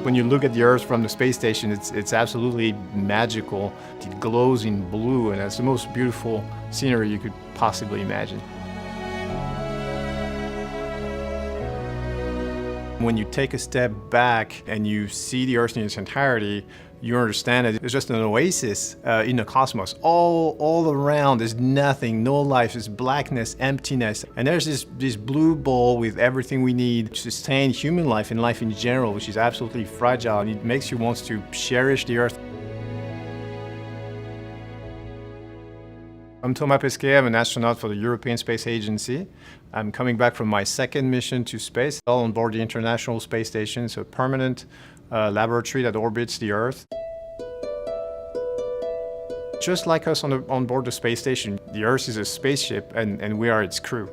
When you look at the Earth from the space station, it's absolutely magical. It glows in blue, and it's the most beautiful scenery you could possibly imagine. When you take a step back and you see the Earth in its entirety, you understand that it's just an oasis in the cosmos. All around there's nothing, no life, there's blackness, emptiness. And there's this blue ball with everything we need to sustain human life and life in general, which is absolutely fragile, and it makes you want to cherish the Earth. I'm Thomas Pesquet. I'm an astronaut for the European Space Agency. I'm coming back from my second mission to space, all on board the International Space Station. It's a permanent laboratory that orbits the Earth. Just like us on board the space station, the Earth is a spaceship and we are its crew.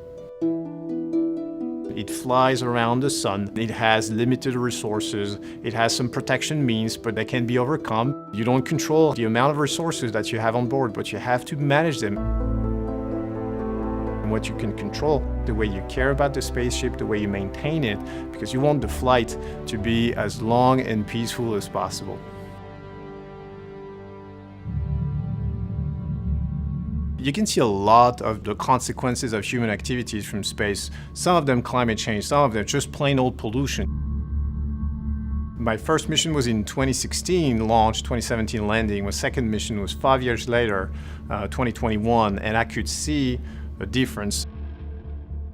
It flies around the sun. It has limited resources. It has some protection means, but they can be overcome. You don't control the amount of resources that you have on board, but you have to manage them. And what you can control, the way you care about the spaceship, the way you maintain it, because you want the flight to be as long and peaceful as possible. You can see a lot of the consequences of human activities from space. Some of them climate change, some of them just plain old pollution. My first mission was in 2016, launch, 2017 landing. My second mission was 5 years later, 2021, and I could see a difference.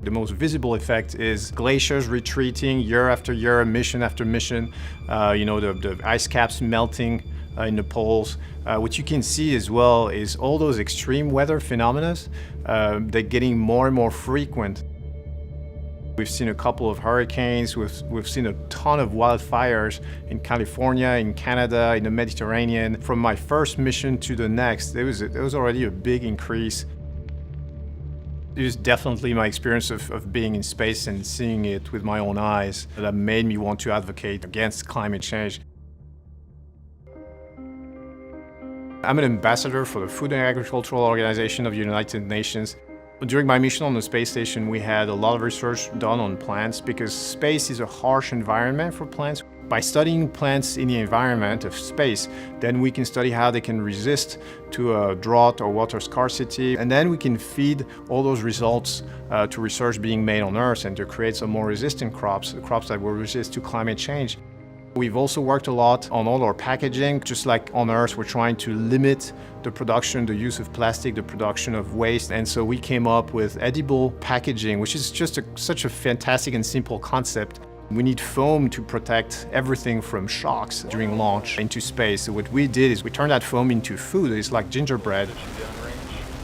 The most visible effect is glaciers retreating year after year, mission after mission. The ice caps melting in the poles. What you can see as well is all those extreme weather phenomena, they're getting more and more frequent. We've seen a couple of hurricanes, we've seen a ton of wildfires in California, in Canada, in the Mediterranean. From my first mission to the next, there was already a big increase. It was definitely my experience of being in space and seeing it with my own eyes that made me want to advocate against climate change. I'm an ambassador for the Food and Agricultural Organization of the United Nations. During my mission on the space station, we had a lot of research done on plants because space is a harsh environment for plants. By studying plants in the environment of space, then we can study how they can resist to a drought or water scarcity, and then we can feed all those results to research being made on Earth and to create some more resistant crops that will resist to climate change. We've also worked a lot on all our packaging. Just like on Earth, we're trying to limit the production, the use of plastic, the production of waste. And so we came up with edible packaging, which is just such a fantastic and simple concept. We need foam to protect everything from shocks during launch into space. So what we did is we turned that foam into food. It's like gingerbread.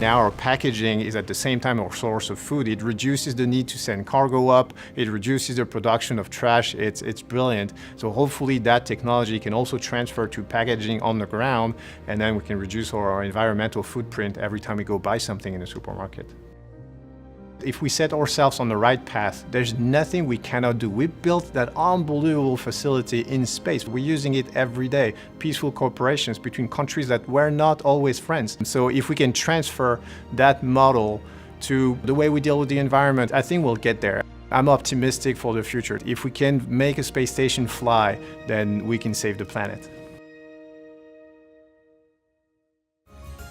Now our packaging is at the same time our source of food. It reduces the need to send cargo up. It reduces the production of trash. It's brilliant. So hopefully that technology can also transfer to packaging on the ground, and then we can reduce our environmental footprint every time we go buy something in a supermarket. If we set ourselves on the right path, there's nothing we cannot do. We built that unbelievable facility in space. We're using it every day. Peaceful cooperations between countries that were not always friends. And so if we can transfer that model to the way we deal with the environment, I think we'll get there. I'm optimistic for the future. If we can make a space station fly, then we can save the planet.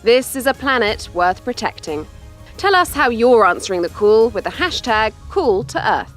This is a planet worth protecting. Tell us how you're answering the call with the hashtag #CallToEarth.